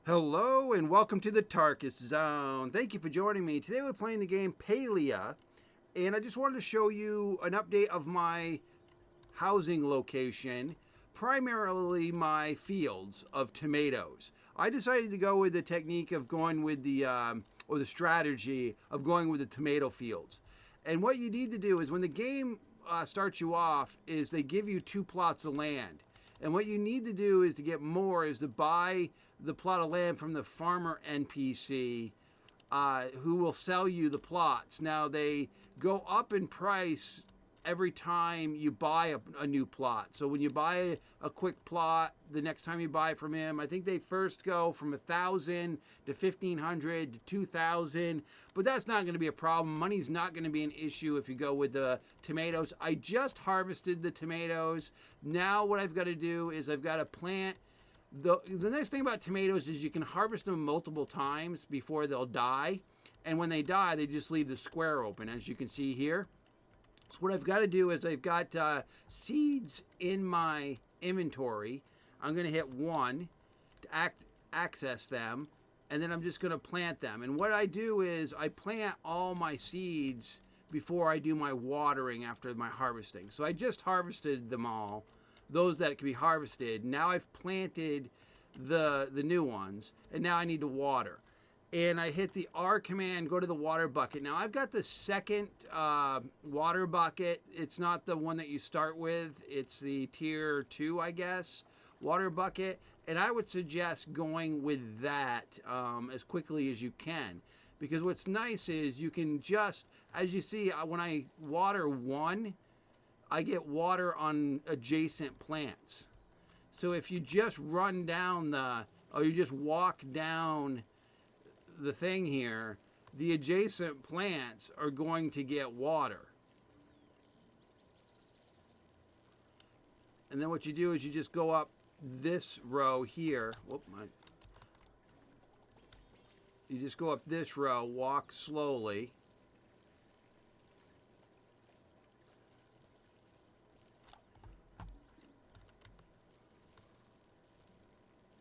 Hello and welcome to the Tarkus Zone. Thank you for joining me. Today we're playing the game Palia, and I just wanted to show you an update of my housing location, primarily my fields of tomatoes. I decided to go with the technique of going with or the strategy of going with the tomato fields. And what you need to do is when the game starts you off, is they give you two plots of land. And what you need to do is to get more is to buy the plot of land from the farmer NPC who will sell you the plots. Now they go up in price every time you buy a new plot. So when you buy a quick plot, the next time you buy from him, I think they first go from 1,000 to 1,500 to 2,000. But that's not going to be a problem. Money's not going to be an issue if you go with the tomatoes. I just harvested the tomatoes. Now what I've got to do is I've got to plant. The nice thing about tomatoes is you can harvest them multiple times before they'll die. And when they die, they just leave the square open, as you can see here. So what I've got to do is I've got seeds in my inventory. I'm going to hit 1 to access them, and then I'm just going to plant them. And what I do is I plant all my seeds before I do my watering after my harvesting. So I just harvested them all, those that can be harvested. Now I've planted the new ones, and now I need to water. And I hit the R command, go to the water bucket. Now I've got the second water bucket. It's not the one that you start with. It's the tier 2, I guess, water bucket. And I would suggest going with that as quickly as you can. Because what's nice is you can just, as you see, when I water one, I get water on adjacent plants. So if you just run down or you just walk down the thing here, the adjacent plants are going to get water. And then what you do is you just go up this row here. You just go up this row, walk slowly.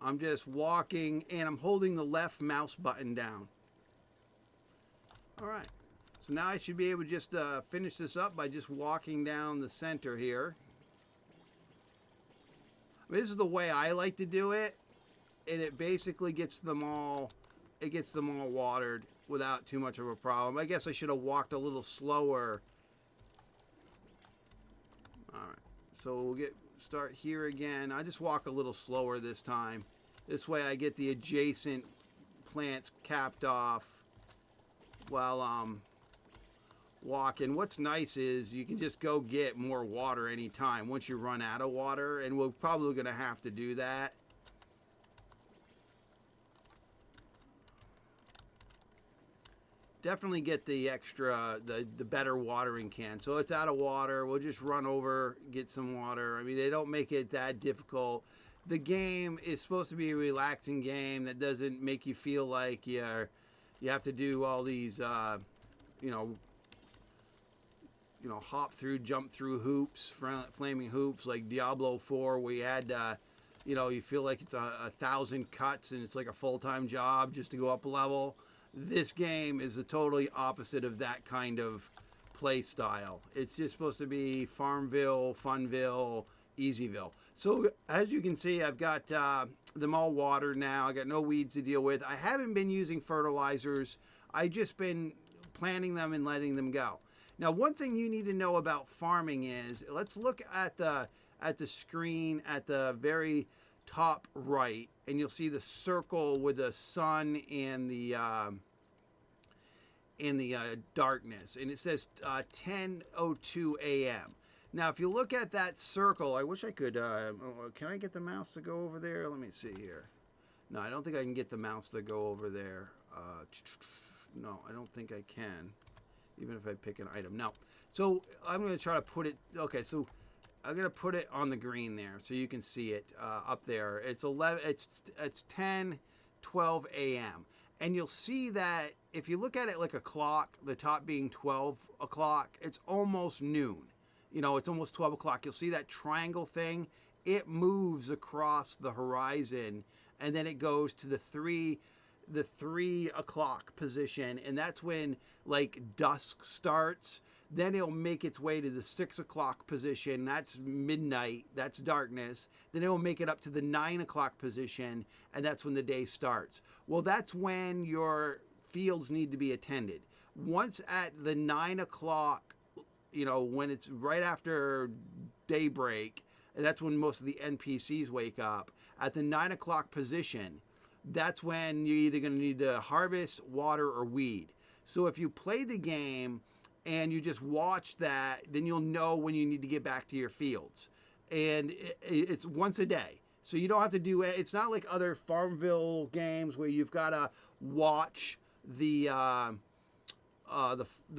I'm just walking and I'm holding the left mouse button down. All right. So now I should be able to just finish this up by just walking down the center here. This is the way I like to do it, and it basically gets them all watered without too much of a problem. I guess I should have walked a little slower. All right. So we'll start here again. I just walk a little slower this time. This way I get the adjacent plants capped off while I'm walking. What's nice is you can just go get more water anytime once you run out of water, and we're probably going to have to do that. Definitely get the extra, the better watering can. So it's out of water. We'll just run over, get some water. I mean, they don't make it that difficult. The game is supposed to be a relaxing game that doesn't make you feel like you have to do all these, hop through, jump through hoops, flaming hoops like Diablo 4, where you had, you feel like it's 1,000 cuts and it's like a full-time job just to go up a level. This game is the totally opposite of that kind of play style. It's just supposed to be Farmville, Funville, Easyville. So as you can see, I've got them all watered now. I got no weeds to deal with. I haven't been using fertilizers. I've just been planting them and letting them go. Now, one thing you need to know about farming is, let's look at the screen at the very top right, and you'll see the circle with the sun and the darkness, and it says 10:02 a.m. Now, if you look at that circle, I wish I could. Can I get the mouse to go over there? Let me see here. No, I don't think I can get the mouse to go over there. No, I don't think I can, even if I pick an item. No. So I'm going to try to put it. Okay, so I'm going to put it on the green there so you can see it up there. It's 11. It's 10:12 a.m. And you'll see that if you look at it like a clock, the top being 12 o'clock, it's almost noon. It's almost 12 o'clock. You'll see that triangle thing. It moves across the horizon and then it goes to the 3 o'clock position, and that's when like dusk starts. Then it'll make its way to the 6 o'clock position. That's midnight. That's darkness. Then it'll make it up to the 9 o'clock position, and that's when the day starts. Well, that's when your fields need to be attended. Once at the 9 o'clock, when it's right after daybreak, and that's when most of the NPCs wake up, at the 9 o'clock position, that's when you're either going to need to harvest, water, or weed. So if you play the game and you just watch that, then you'll know when you need to get back to your fields. And it's once a day. So you don't have to do it. It's not like other Farmville games where you've got to watch the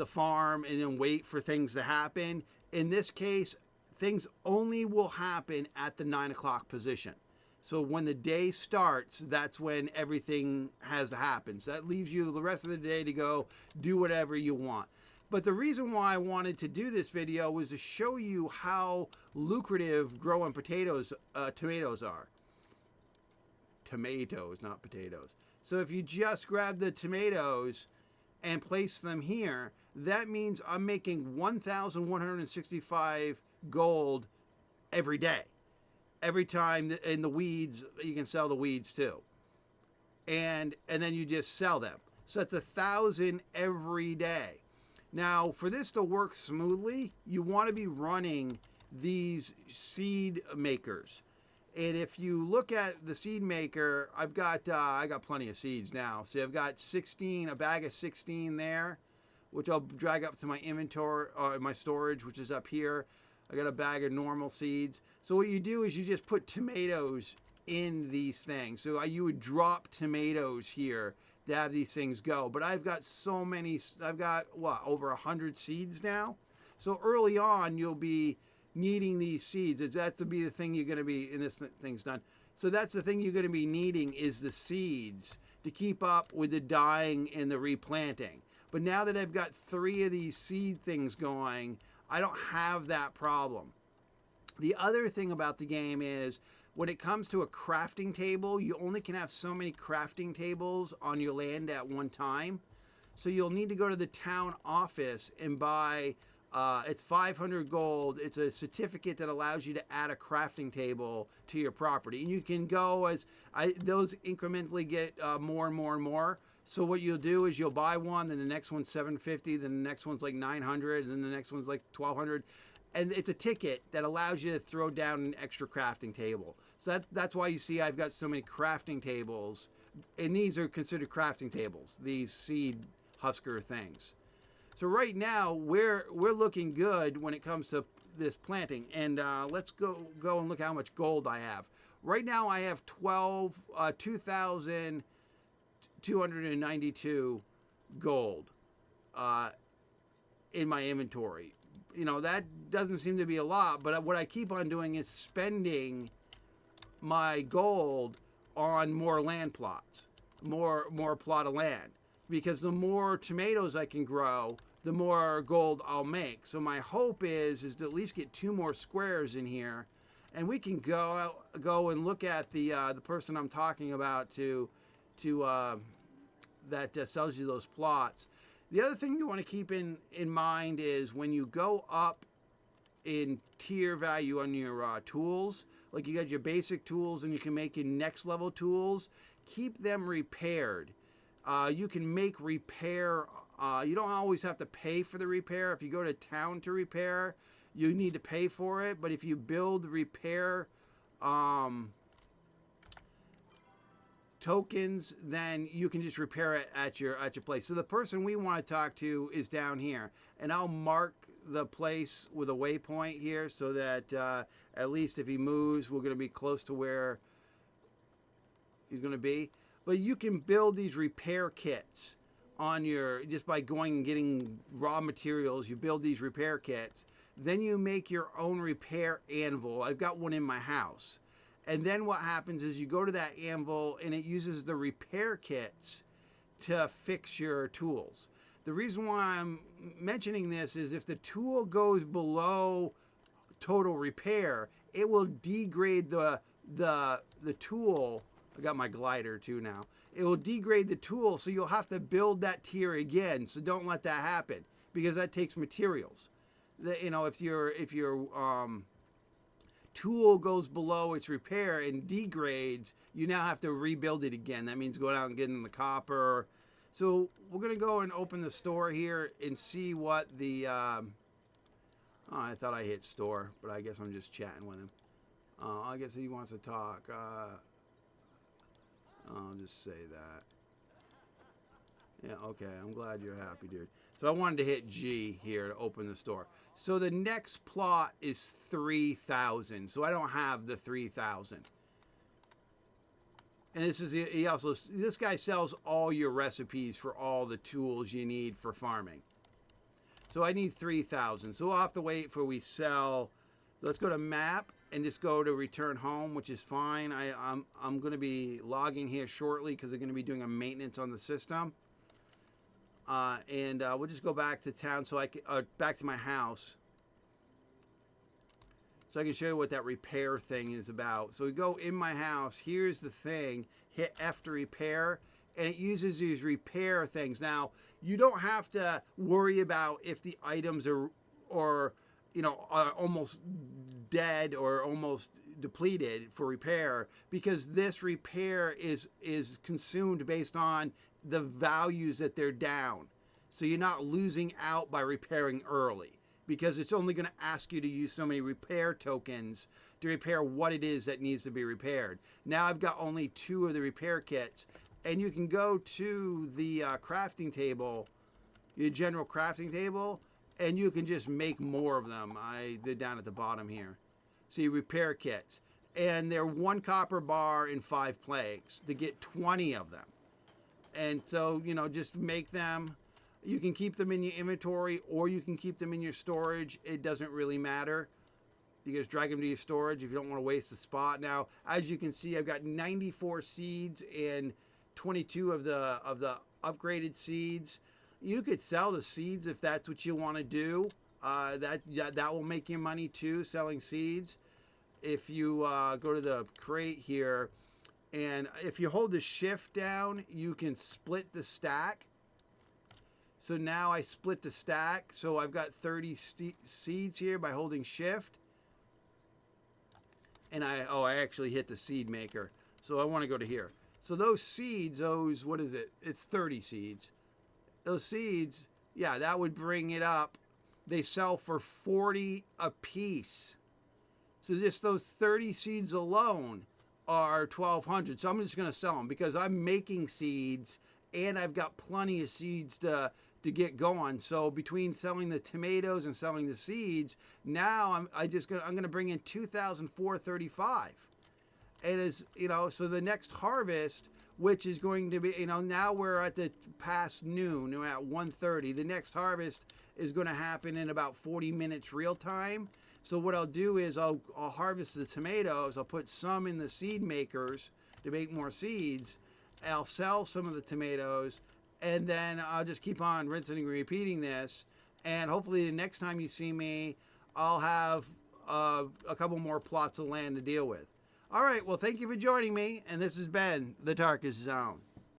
farm and then wait for things to happen. In this case, things only will happen at the 9 o'clock position. So when the day starts, that's when everything has to happen. So that leaves you the rest of the day to go do whatever you want. But the reason why I wanted to do this video was to show you how lucrative growing tomatoes are. Tomatoes, not potatoes. So if you just grab the tomatoes and place them here, that means I'm making 1,165 gold every day. Every time in the weeds, you can sell the weeds too. And then you just sell them. So that's 1,000 every day. Now, for this to work smoothly, you want to be running these seed makers. And if you look at the seed maker, I got plenty of seeds now. See, I've got a bag of 16 there, which I'll drag up to my inventory, my storage, which is up here. I got a bag of normal seeds. So what you do is you just put tomatoes in these things. So you would drop tomatoes here to have these things go. But I've got so many, I've got over 100 seeds now. So early on, you'll be needing these seeds. That's to be the thing you're going to be, and this thing's done. So that's the thing you're going to be needing is the seeds to keep up with the dying and the replanting. But now that I've got 3 of these seed things going, I don't have that problem. The other thing about the game is when it comes to a crafting table, you only can have so many crafting tables on your land at one time. So you'll need to go to the town office and buy, it's 500 gold. It's a certificate that allows you to add a crafting table to your property. And you can go those incrementally get more and more and more. So what you'll do is you'll buy one, then the next one's 750, then the next one's like 900, and then the next one's like 1200. And it's a ticket that allows you to throw down an extra crafting table. So that's why you see I've got so many crafting tables. And these are considered crafting tables, these seed husker things. So right now, we're looking good when it comes to this planting. And let's go and look how much gold I have. Right now I have 2,292 gold in my inventory. That doesn't seem to be a lot, but what I keep on doing is spending my gold on more land plots, more plot of land, because the more tomatoes I can grow, the more gold I'll make. So my hope is to at least get 2 more squares in here, and we can go and look at the person I'm talking about that sells you those plots. The other thing you want to keep in mind is when you go up in tier value on your tools, like you got your basic tools and you can make your next level tools, keep them repaired. You can make repair, you don't always have to pay for the repair. If you go to town to repair, you need to pay for it. But if you build repair tokens, then you can just repair it at your place. So the person we want to talk to is down here, and I'll mark the place with a waypoint here so that at least if he moves, we're going to be close to where he's going to be. But you can build these repair kits on just by going and getting raw materials. You build these repair kits, then you make your own repair anvil. I've got one in my house. And then what happens is you go to that anvil and it uses the repair kits to fix your tools. The reason why I'm mentioning this is if the tool goes below total repair, it will degrade the tool I got my glider too now. It will degrade the tool, so you'll have to build that tier again. So don't let that happen, because that takes materials. You know, if your tool goes below its repair and degrades, you now have to rebuild it again. That means going out and getting the copper. So we're gonna go and open the store here and see what the. Oh, I thought I hit store, but I guess I'm just chatting with him. I guess he wants to talk. I'll just say that. Yeah, okay. I'm glad you're happy, dude. So I wanted to hit G here to open the store. So the next plot is 3,000. So I don't have the 3,000. And this guy sells all your recipes for all the tools you need for farming. So I need 3,000. So we'll have to wait for we sell. Let's go to map and just go to return home, which is fine. I'm going to be logging here shortly because they're going to be doing a maintenance on the system. And we'll just go back to town so I can, back to my house. So I can show you what that repair thing is about. So we go in my house. Here's the thing. Hit F to repair. And it uses these repair things. Now, you don't have to worry about if the items are almost dead or almost depleted for repair, because this repair is consumed based on the values that they're down. So you're not losing out by repairing early, because it's only going to ask you to use so many repair tokens to repair what it is that needs to be repaired. Now I've got only 2 of the repair kits, and you can go to the crafting table, your general crafting table, and you can just make more of them. They're down at the bottom here. See, repair kits. And they're 1 copper bar and 5 planks to get 20 of them. And so, just make them. You can keep them in your inventory, or you can keep them in your storage. It doesn't really matter. You just drag them to your storage if you don't want to waste the spot. Now, as you can see, I've got 94 seeds and 22 of the upgraded seeds. You could sell the seeds if that's what you want to do. That will make you money too, selling seeds. If you go to the crate here, and if you hold the shift down, you can split the stack. So now I split the stack. So I've got 30 seeds here by holding shift. And I actually hit the seed maker. So I want to go to here. So those seeds, what is it? It's 30 seeds. Those seeds, yeah, that would bring it up. They sell for 40 a piece. So just those 30 seeds alone are 1,200. So I'm just going to sell them because I'm making seeds and I've got plenty of seeds to get going. So between selling the tomatoes and selling the seeds, now I'm going to bring in 2,435. And so the next harvest, which is going to be, now we're at the past noon, we're at 1:30. The next harvest is going to happen in about 40 minutes real time. So what I'll do is I'll harvest the tomatoes. I'll put some in the seed makers to make more seeds. I'll sell some of the tomatoes, and then I'll just keep on rinsing and repeating this. And hopefully the next time you see me, I'll have a couple more plots of land to deal with. All right, well, thank you for joining me, and this has been The Darkest Zone.